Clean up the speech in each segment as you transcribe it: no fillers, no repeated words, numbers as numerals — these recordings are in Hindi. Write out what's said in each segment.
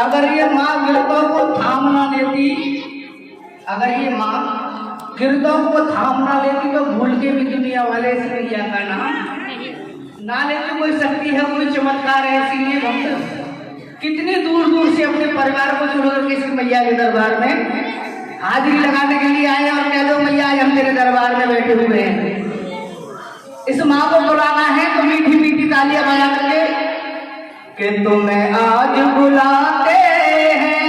अगर ये माँ गिरदों को थाम ना लेती, अगर ये माँ गिरदों को थाम ना लेती तो भूल के भी दुनिया वाले इस मैया का नाम ना लेते। कोई शक्ति है, कोई चमत्कार है, इसीलिए भक्त कितनी दूर दूर से अपने परिवार को छोड़कर के इस मैया के दरबार में हाजिरी लगाने के लिए आए और कह दो मैया आज हम तेरे दरबार में बैठे हुए हैं। इस माँ को बुलाना है तो मीठी मीठी तालियां बजा करके कि तुम्हें आज बुलाते हैं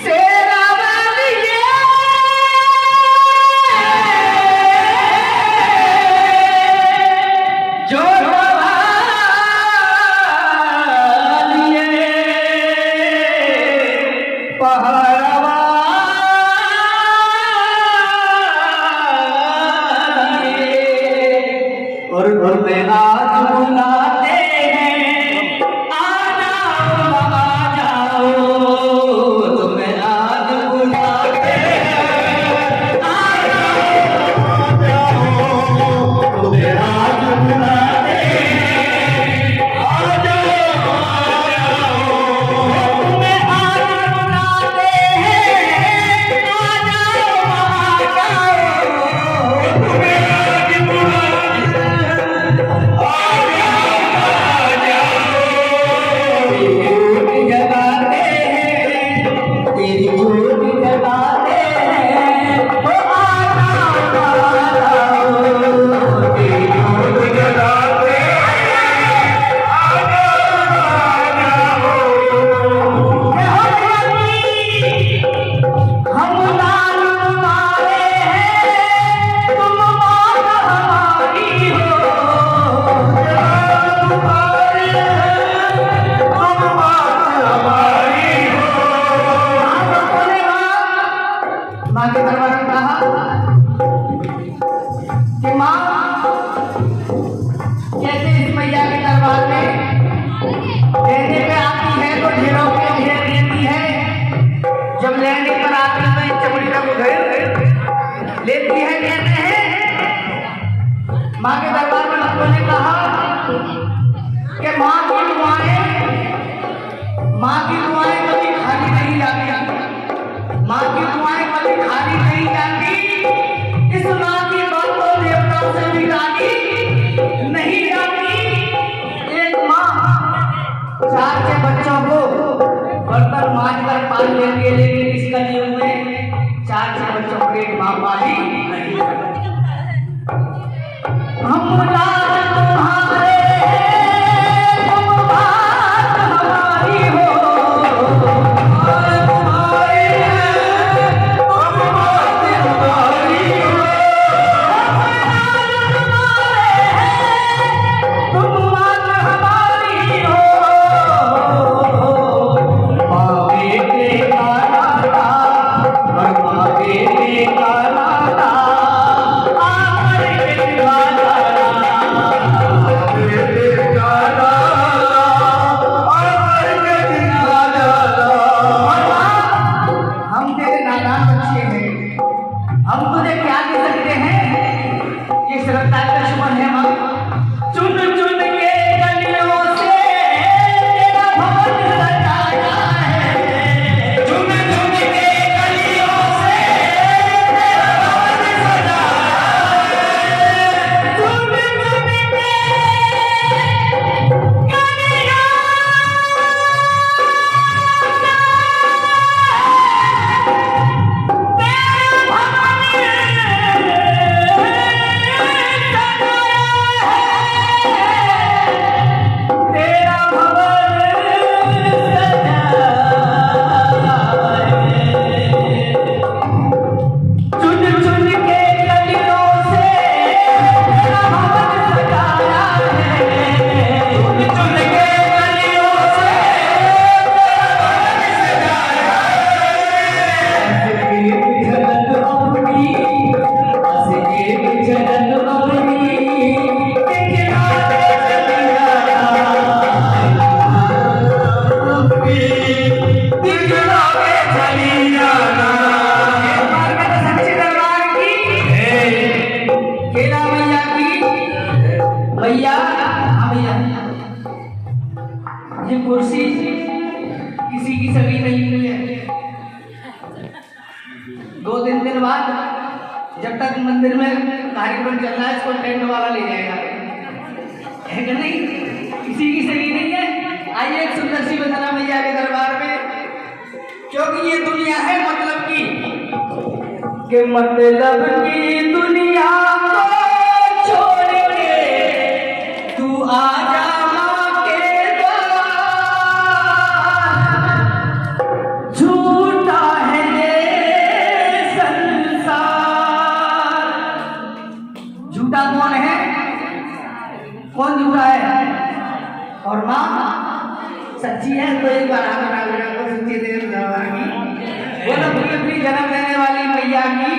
शेरा वालिए, जो वालिए पहलवान और तुम्हें आज बुलाते लेती है, कहते हैं माँ के दरबार में भक्तों ने कहा कि माँ की दुआएं कभी खाली नहीं जाती, माँ की दुआएं कभी खाली नहीं जाती। इस माँ की बात तो देवताओं से भी टाली नहीं जाती। एक माँ 4 के बच्चों को बर्तन मांझ कर पाल लेती है, लेकिन इस कलयुग में 4 के बच्चों को एक माँ पाली नहीं। हम तुम्हारे तुम बात हमारी हो, तुम्हारी तुम बात हमारी हो, तुम बात हमारी हो। माँ बेटे का नाता, माँ बेटे का नाता भैया, हाँ भैया, ये कुर्सी किसी की सगी नहीं हुई है। 2-3 दिन बाद जब तक मंदिर में कार्यक्रम चल रहा है इसको टेंट वाला ले जाएगा, है कि नहीं? किसी की सगी नहीं है। आइए एक सुंदर सी वंदना मैया के दरबार में, क्योंकि ये दुनिया है मतलब की, कि मतलब की दुनिया को छोड़ के तू आजा माँ के द्वार, झूठा है ये संसार। झूठा कौन है? कौन झूठा है? और माँ सच्ची है। तो एक बार आकर को सच्ची देव दरबार बोलो अपनी जन्म देने वाली मैया की।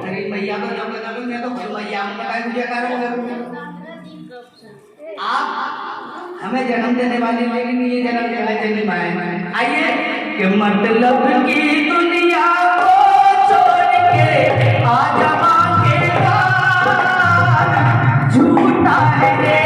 अरे मैया को जब बता मैं तो मैया पूजा करूंगा। आप हमें जन्म देने वाली, लेकिन ये जन्म देने नहीं पाए। आइए कि मतलब की दुनिया को छोड़ के आजा माँ के द्वार, झूठा है ये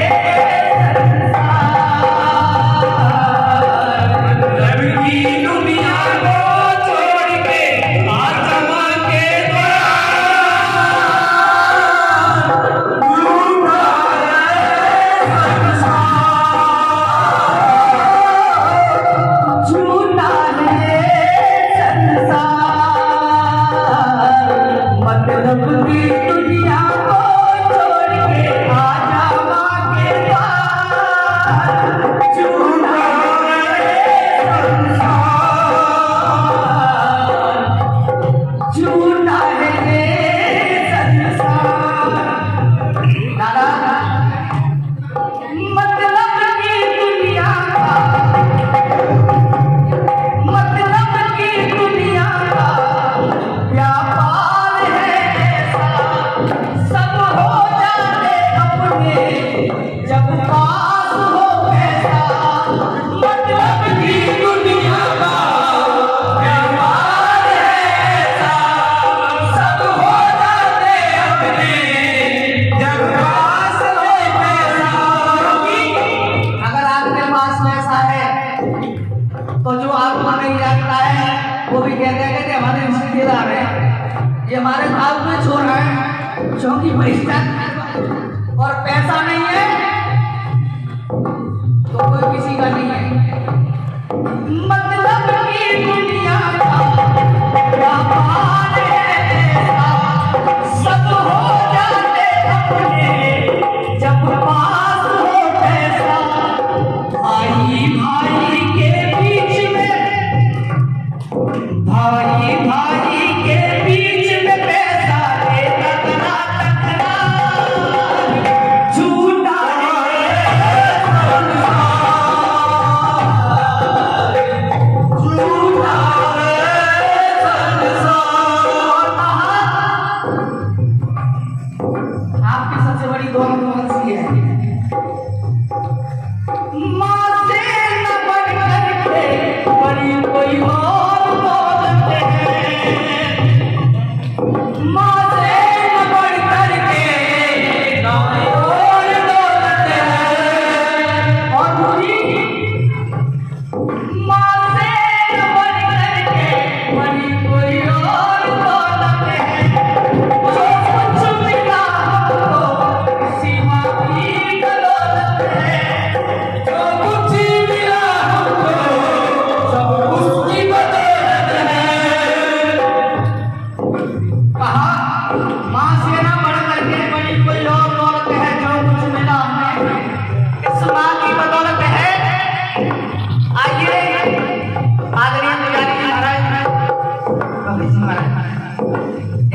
क्योंकि पैसा और पैसा नहीं है तो कोई किसी का नहीं है। मतलब की दुनिया का व्यापार है ऐसा, सब हो जाते अपने जब पास हो पैसा। भाई भाई के बीच में, भाई भाई के बीच में पैसा लेता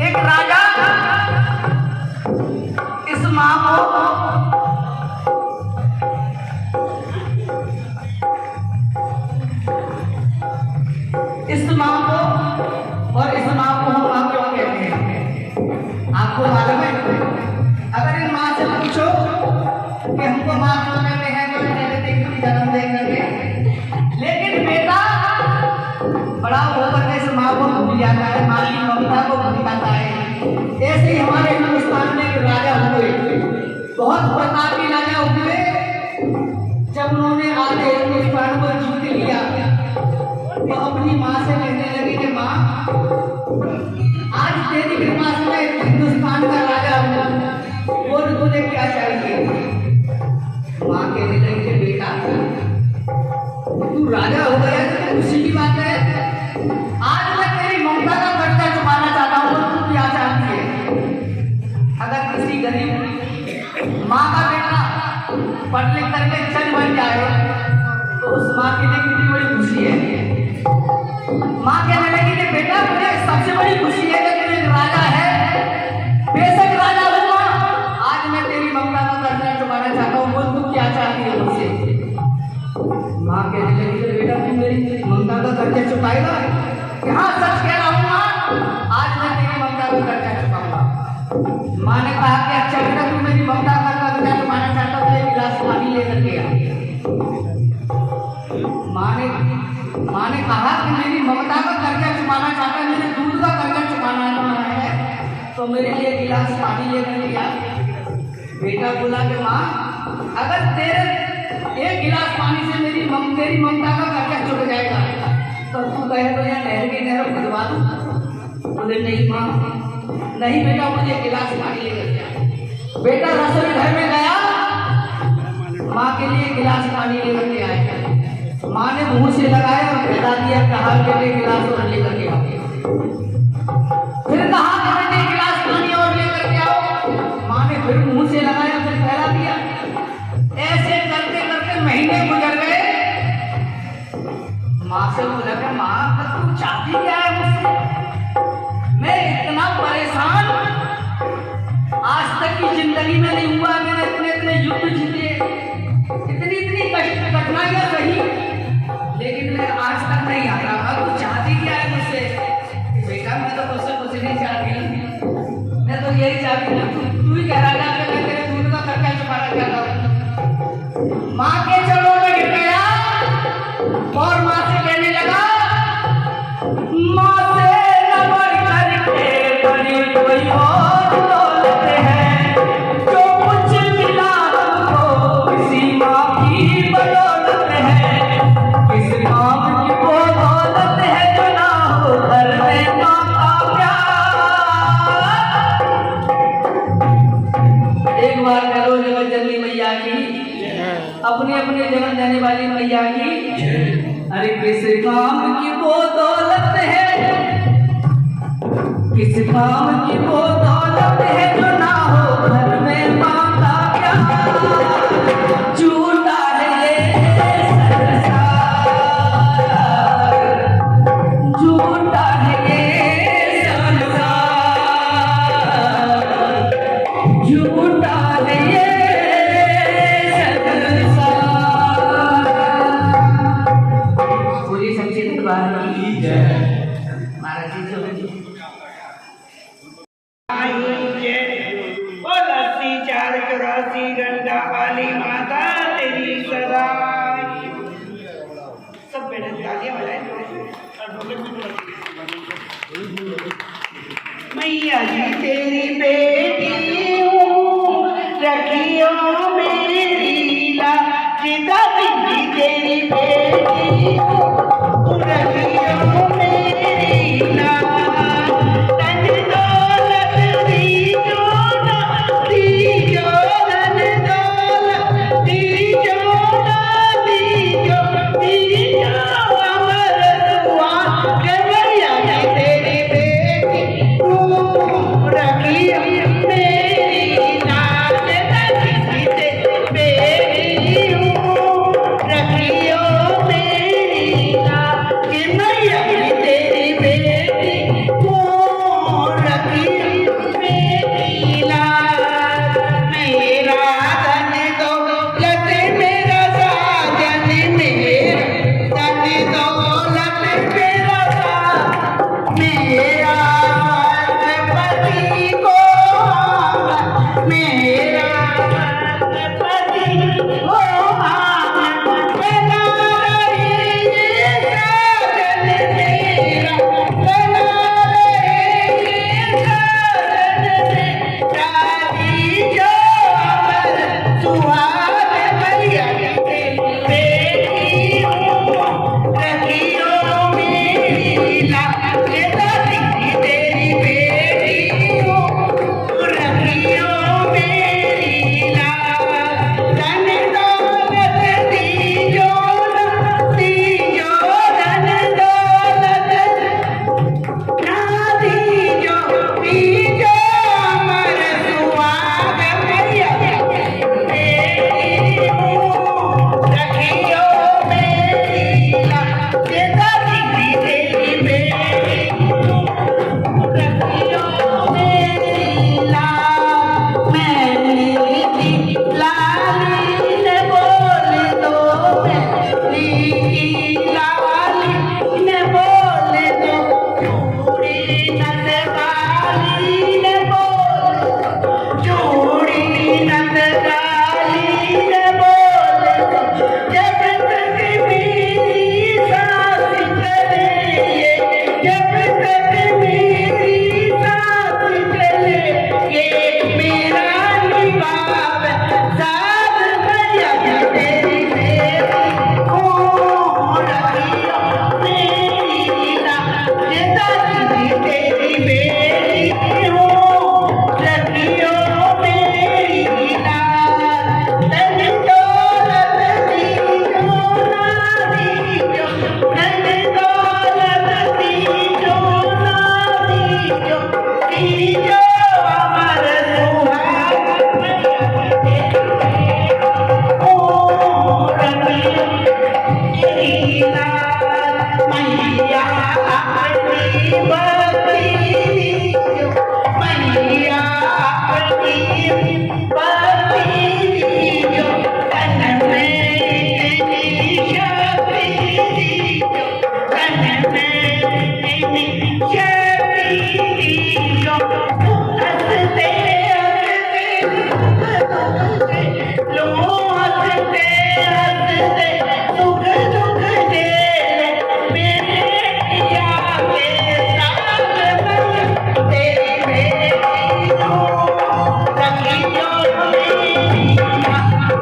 एक राजा इस माँ को और इस माँ को हम माँ क्यों कहते हैं आपको मालूम है? अगर इन माँ से पूछो कि हमको माँ क्यों कहते हैं तो जन्म दे करके, लेकिन बेटा बड़ा होकर भूल जाता है, माँ की ममता को भूल जाता है। ऐसे ही हमारे हिंदुस्तान में एक राजा हुए, बहुत प्रतापी राजा हुए। जब उन्होंने आधे हिंदुस्तान को जीत लिया तो अपनी माँ से कहने लगे कि माँ, आज तेरी कृपा से मैं हिंदुस्तान का राजा हूँ, बोल तुझे क्या चाहिए। माँ कहने लगी कि बेटा, तू राजा हो गया तो खुशी की बात है। आज मैं तेरी ममता का कर्जा चुकाना चाहता हूँ, तू क्या चाहती है। अगर किसी गरीब माँ का बेटा पढ़ लिख करके जज बन जाए तो उस माँ के लिए कितनी बड़ी खुशी है। माँ कहने लगी कि बेटा, मुझे सबसे बड़ी खुशी है कि तू एक राजा है, बेशक राजा हुआ, आज मैं तेरी ममता का कर्जा चुकाना चाहता हूँ, बोल तू क्या चाहती है मुझसे। माँ कहने लगी कि बेटा, तू मेरी ममता का कर्जा चुकाएगा। हाँ, सच कह रहा हूँ माँ, आज मैं तेरी ममता का कर्जा चुकाऊंगा। माँ ने कहा कि अच्छा बेटा, तू मेरी ममता का कर्जा चुकाना चाहता हूँ, तो एक गिलास पानी लेकर के आ। माँ ने कहा कि मेरी ममता का कर्जा चुकाना चाहता है, मुझे दूध का कर्जा चुकाना है, तो मेरे लिए गिलास पानी लेकर के आ। बेटा बोला कि माँ, अगर तेरे एक गिलास पानी से तेरी ममता का कर्जा चुक जाएगा तो तू कहे तो यहाँ नहर की नहर खुदवा दूँ। बोले नहीं माँ, नहीं बेटा, मुझे गिलास पानी लेकर के। बेटा रसोई घर में गया, माँ के लिए गिलास पानी लेकर के आया। माँ ने मुंह से लगाया और फैला दिया, कहा बेटे गिलास और लेकर के आओ। फिर कहा कि बेटे गिलास पानी और लेकर के आओ। माँ ने फिर मुंह से लगाया, फिर फैला दिया। ऐसे करते करते महीने गुजर गए। माँ से बोला कि माँ, तू चाहती क्या है मुझसे? मैं इतना परेशान आज तक की जिंदगी में नहीं हुआ। मैंने इतने युद्ध जीते, इतनी कठिनाइयां सही, लेकिन मैं आज तक नहीं आ रहा। तू चाहती क्या है मुझसे? बेटा, मैं तो मुझसे कुछ नहीं चाहती, मैं तो यही चाहती हूँ तू ही कह रहा था कि मैं तेरे दूध का खर्चा चुकाना चाहता हूँ। माँ के चरणों में गिर गया और माँ से कहने लगा, माँ से न बढ़ करके बड़ी कोई और दौलत है, जो कुछ मिला हमको किसी माँ की बदौलत है। किस माँ की वो दौलत है जो ना हो घर में माँ का प्यार। एक बार करो जगत जननी मैया की, अपने अपने जगत जाने वाली मैया की। अरे किस काम की वो दौलत है, किस काम की वो दौलत है जो ना हो घर में माँ का प्यार। झूठा है ये संसार, झूठा है ये संसार, झूठा है ये गंगा वाली माता तेरी सराय। सब बेटे तालियां बजाएं। मैया जी तेरी बेटी हूँ, रखियो मेरी लाज। दादी तेरी बेटी हूँ, रखियो मेरी लाज। लो हंसते हंसते सुख दुख झेले मेरे पिया के साथ मैया तेरी बेटी हूँ रखियो मेरी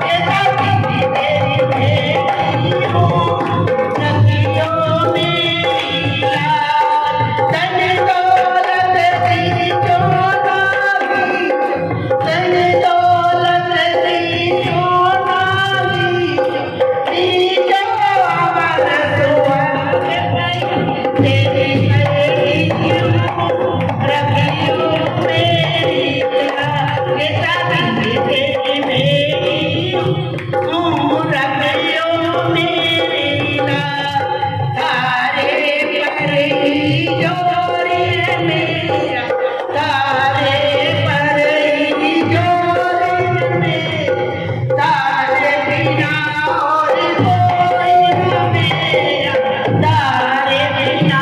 ऐसा तेरी बेटी हूँ रखियो मेरी तन दौलत दी चोरावी तन दौलत दी चोरावी नीचो अमर सुहाग तेरी बेटी हूँ रखियो मेरी ऐसा तेरी बेटी हूँ रखियो मेरी तारे पर ही जोरी मेरा तारे पर ही जोरी मेरा तारे बिना और कोई न मेरा तारे बिना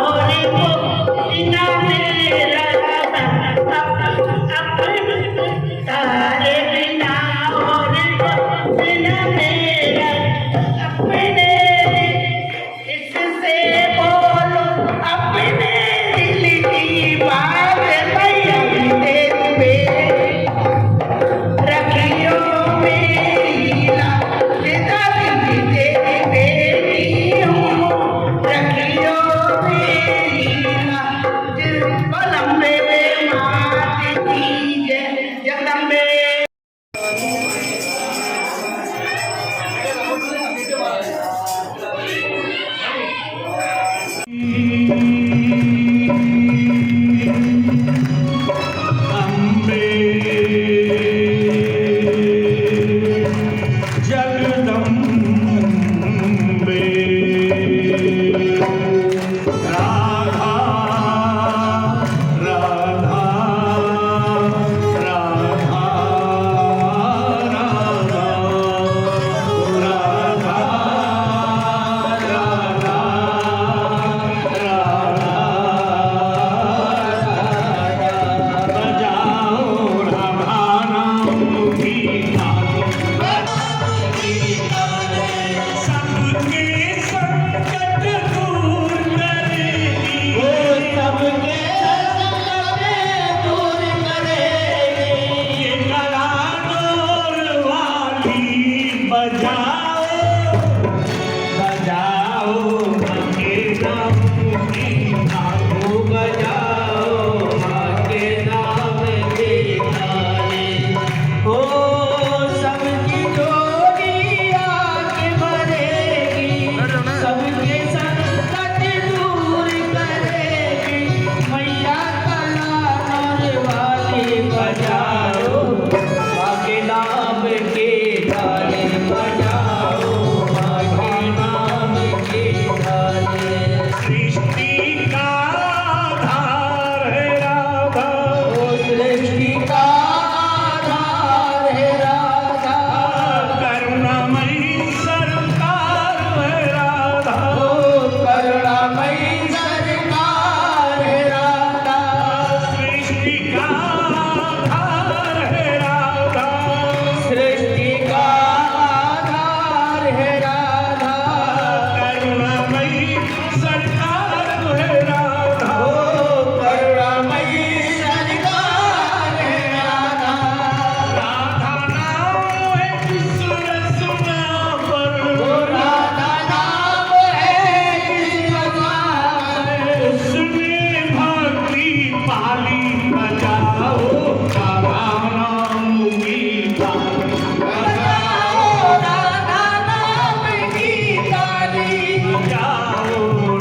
और कोई न मेरा तारे बिना और कोई न मेरा अपने इससे बोलो अपने दिल की बात मैया तेरी बेटी रखियो मेरी सीता तेरी बेटी हूँ रखियो मेरी लंबे में मात कीजिए जगदम्बे अम्बे जगदम्बे राधा राधा राधा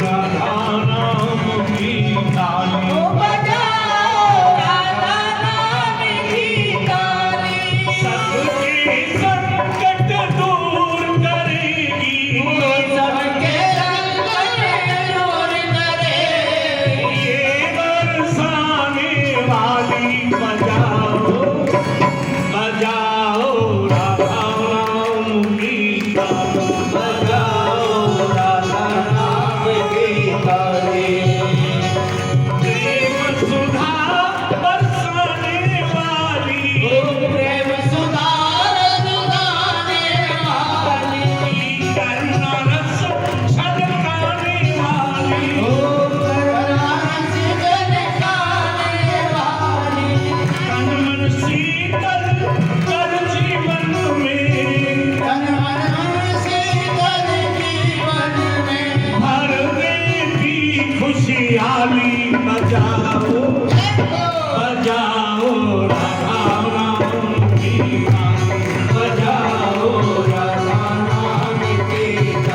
राधा राधा आली बजाओ बजाओ राधा राम की आली बजाओ राधा राम की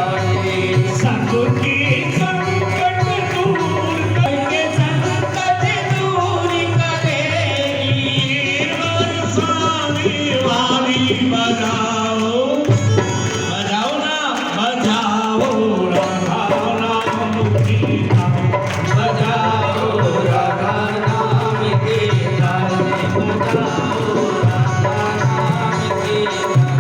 आली सबकी संकट दूर करके संकट दूर करेगी बरसाने वाली बजाओ बजाओ ना बजाओ राधा राम की आली बजाओ राधा राम की आली बजाओ राधा राम की आली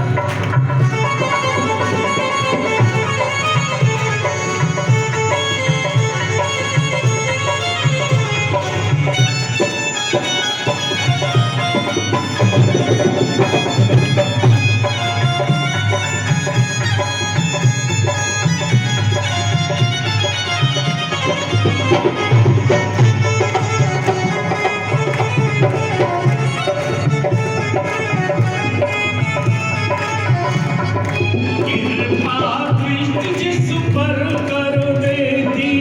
कृपा दृष्टि जिस पर कर देती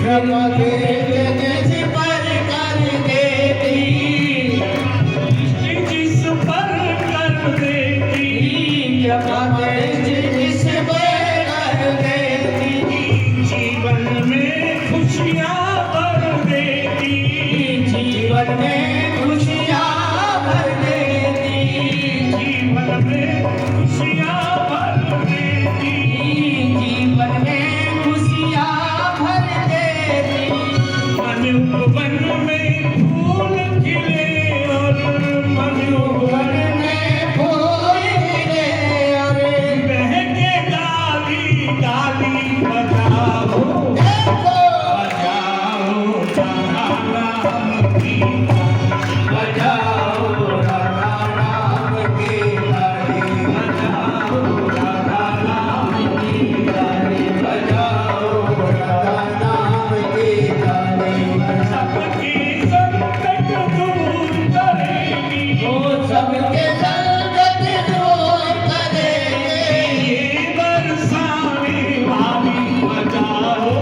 कृपा जिस पर कर देती दृष्टि जिस पर कर देती कृपा जिस पर कर देती जीवन में खुशियाँ भर देती जीवन में खुशियाँ भर देती जीवन में खुशियाँ भर देती जीवन में खुशियाँ भर देती मनुवन में फूल खिले और मनुवन में फूल खिले और बहके डाली डाली बजाओ बजाओ राधा राम की बजाओ राधा राम की लाली बजाओ राधा राम की लाली बजाओ राधा राम की लाली सबकी संकट दूर करेगी वो सबके संकट दूर करेंगे ये बरसाने वाली बजाओ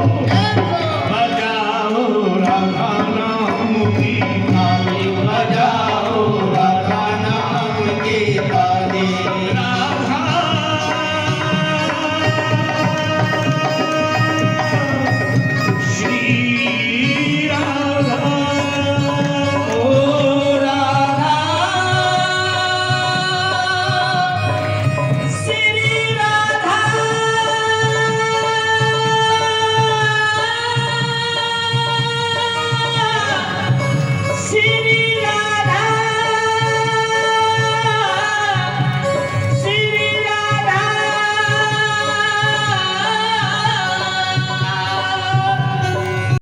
बजाओ राधा नाम की लाली बजाओ राधा नाम की लाली राधा श्री राधा ओ राधा श्री राधा श्री राधा श्री राधा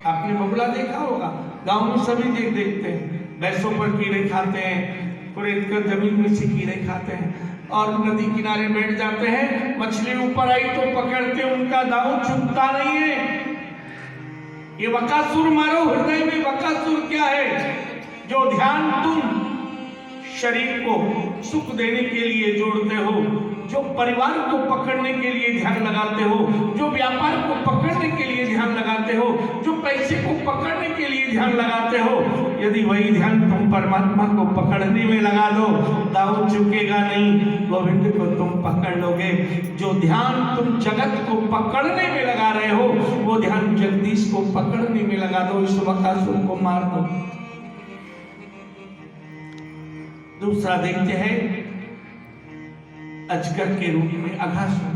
आपने बगुला देखा होगा, गांव में सभी देखते हैं, भैंसों पर कीड़े खाते हैं, कुरेद कर जमीन में से कीड़े खाते हैं और नदी किनारे बैठ जाते हैं। मछली ऊपर आई तो पकड़ते, उनका दांव चुभता नहीं है। ये बकासुर मारो, हृदय में बकासुर क्या है? जो ध्यान तुम शरीर को सुख देने के लिए जोड़ते हो, जो परिवार को पकड़ने के लिए ध्यान लगाते हो, जो व्यापार को पकड़ने के लिए ध्यान लगाते हो, जो पैसे को पकड़ने के लिए ध्यान लगाते हो, यदि वही ध्यान तुम परमात्मा को पकड़ने में लगा दो, दांव चुकेगा नहीं, गोविंद को तुम पकड़ लोगे। जो ध्यान तुम जगत को पकड़ने में लगा रहे हो, वो ध्यान जगदीश को पकड़ने में लगा दो, इस बकासुर को मार दो। दूसरा देखते हैं अजगर के रूप में अघासुर,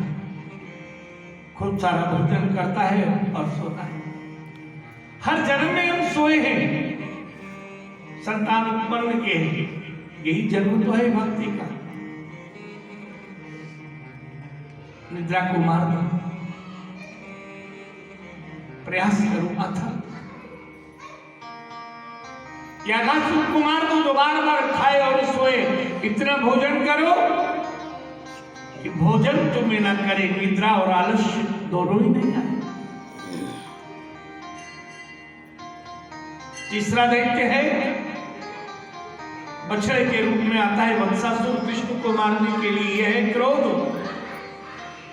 खूब सारा भोजन करता है और सोता है। हर जन्म में हम सोए हैं, संतान उत्पन्न किए हैं, यही जन्म तो है भक्ति का। निद्रा को मार दो, प्रयास करो अथक, या अघासुर को मार दो जो बार बार खाए और सोए। इतना भोजन करो कि भोजन तुम्हें न करे, निद्रा और आलस्य दोनों ही नहीं आए। तीसरा देखते हैं, बछड़े के रूप में आता है वत्सासुर, कृष्ण को मारने के लिए। यह है क्रोध।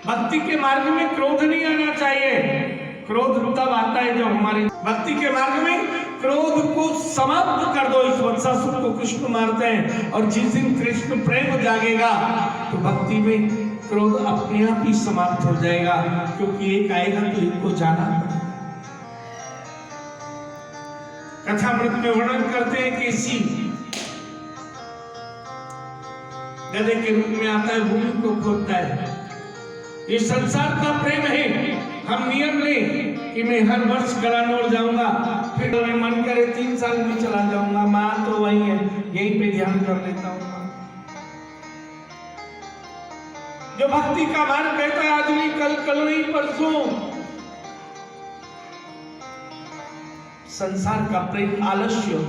भक्ति के मार्ग में क्रोध नहीं आना चाहिए। क्रोध तब आता है जब हमारे भक्ति के मार्ग में क्रोध को समाप्त कर दो। इस वत्सासुर को कृष्ण मारते हैं और जिस दिन कृष्ण प्रेम जागेगा तो भक्ति में क्रोध अपने आप ही समाप्त हो जाएगा, क्योंकि एक आएगा तो इनको जाना पड़ेगा। कथामृत में वर्णन करते हैं कि सी गधे के रूप में आता है, भूमि को खोदता है। ये संसार का प्रेम है। हम नियम लें कि मैं हर वर्ष गलानौर जाऊंगा, फिर मैं मन करे 3 साल में चला जाऊंगा, माँ तो वही है, यहीं पे ध्यान कर लेता हूँ। जो भक्ति का मार्ग कहता है आदमी कल नहीं परसों। संसार का प्रेम आलस्य।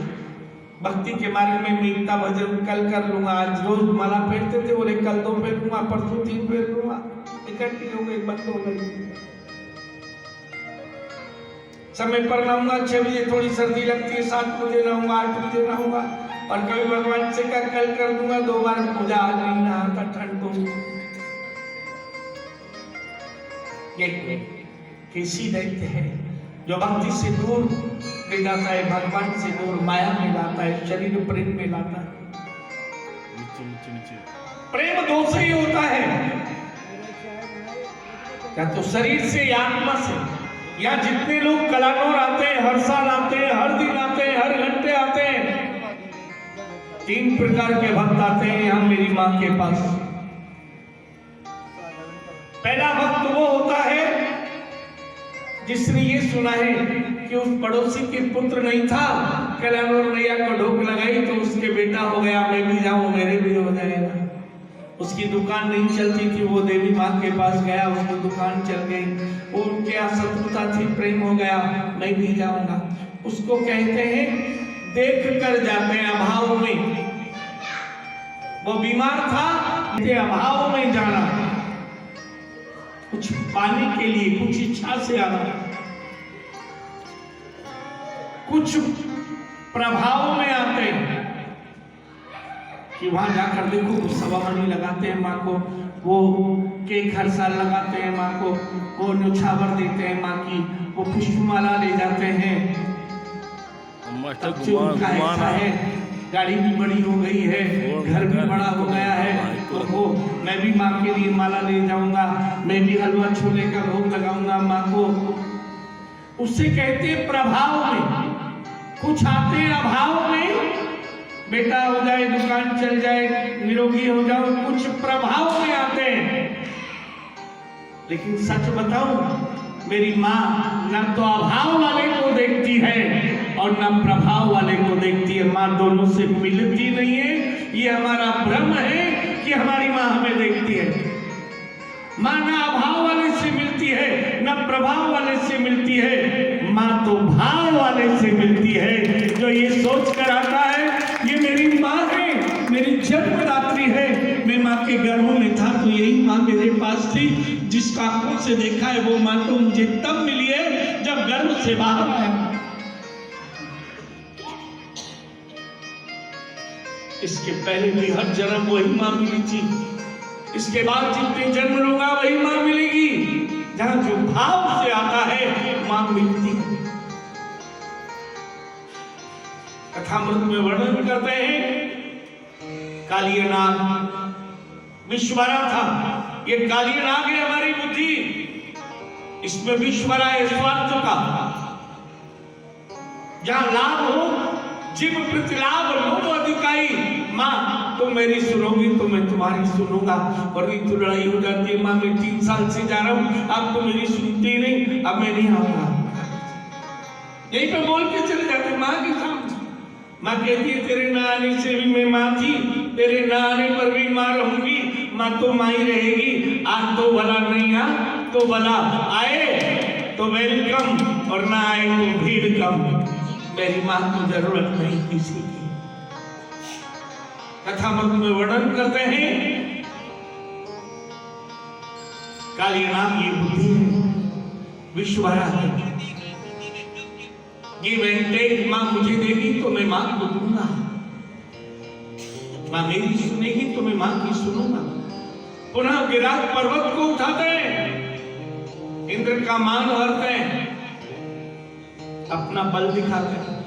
भक्ति के मार्ग में मैं इतना भजन कल कर लूंगा, आज रोज माला फेरते थे, बोले कल 2 फेरूंगा, परसों 3 फेर लूंगा, इकट्ठी हो गई, बंद हो गई। समय पर नहाऊंगा 6 बजे, थोड़ी सर्दी लगती है 7 बजे नहाऊंगा, 8 बजे नहाऊंगा, और कभी भगवान से कल कर दूंगा 2 बार पूजा, आज नहीं नहाता ठंड तो। कैसी दैत्य है जो भक्ति से दूर ले जाता है, भगवान से दूर माया में लाता है, शरीर प्रेम में लाता है। प्रेम 2 से ही होता है, या तो शरीर से या आत्मा से। या जितने लोग कलानौर आते हैं, हर साल आते हैं, हर दिन आते हैं, हर घंटे आते हैं, 3 प्रकार के भक्त आते हैं यहाँ मेरी माँ के पास। पहला भक्त वो होता है जिसने ये सुना है कि उस पड़ोसी के पुत्र नहीं था, कलानौर नैया को ढोक लगाई तो उसके बेटा हो गया, मैं भी जाऊं मेरे भी हो जाएगा। उसकी दुकान नहीं चलती थी, वो देवी माँ के पास गया, उसकी दुकान चल गई। वो उनके यहाँ शत्रुता थी, प्रेम हो गया, मैं भी जाऊंगा। उसको कहते हैं देख कर जाते हैं अभाव में। वो बीमार था, अभाव में जाना, कुछ पाने के लिए, कुछ इच्छा से आना, कुछ प्रभाव में आते हैं कि वहां जाकर देखो सवा मनी लगाते हैं माँ को, वो केक हर साल लगाते हैं माँ को, वो न्योछावर देते हैं माँ की, वो पुष्पमाला ले जाते हैं। अब उनका ऐसा है, गाड़ी भी बड़ी हो गई है, घर भी बड़ा हो गया है, तो वो मैं भी माँ के लिए माला ले जाऊंगा, मैं भी हलवा छोले का भोग लगाऊंगा माँ को। उससे कहते हैं प्रभाव में। कुछ आते हैं अभाव में, बेटा हो जाए, दुकान चल जाए, निरोगी हो जाओ, कुछ प्रभाव में आते हैं। लेकिन सच बताऊं, मेरी माँ न तो अभाव वाले को देखती है और न प्रभाव वाले को देखती है। माँ दोनों से मिलती नहीं है। ये हमारा भ्रम है कि हमारी माँ हमें देखती है। माँ न अभाव वाले से मिलती है, न प्रभाव वाले से मिलती है। माँ तो भाव वाले से मिलती है, जो ये सोच कर आता है ये मेरी माँ है, मेरी जन्मदात्री है, मैं माँ के गर्भ में था तो यही माँ मेरे पास थी। जिसका आंखों से देखा है वो माँ तो मुझे तब मिली है जब गर्भ से बाहर आया। इसके पहले भी हर जन्म वही माँ मिली थी, इसके बाद जितने जन्म लूंगा वही माँ मिलेगी। जहां जो भाव से आता है माँ मिलती है। कथामृत में वर्णन करते हैं कालिया नाग विश्वरा था। ये कालिया नाग है हमारी बुद्धि, इसमें विश्वरा है स्वार्थ का। जहां लाभ हो, जिम प्रतिलाभ लोभ अधिकाई, माँ तुम मेरी सुनोगी तो मैं तुम्हारी सुनूंगा। और नहीं तो लड़ाई हो जाती है, माँ मैं 3 साल से जा रहा हूँ, अब तो मेरी सुनती नहीं, अब मैं नहीं आऊंगा। यहीं पे बोल के चले जाते माँ के सामने। माँ कहती है तेरे न आने से भी मैं माँ थी, तेरे न आने पर भी माँ रहूंगी, माँ तो माँ ही रहेगी। आज तो भला नहीं आ तो भला, आए तो वेलकम और ना आए तो भीड़ कम। मेरी माँ को जरूरत नहीं किसी की। कथामृत में वर्णन करते हैं कालिया नाग ये बुद्धि विश्वरा है। ये वेंटेज माँ मुझे देगी तो मैं माँ को दूंगा, माँ मेरी सुनेगी तो मैं माँ की सुनूंगा। पुनः विराट पर्वत को उठाते हैं, इंद्र का मान हरते हैं, अपना बल दिखाते हैं।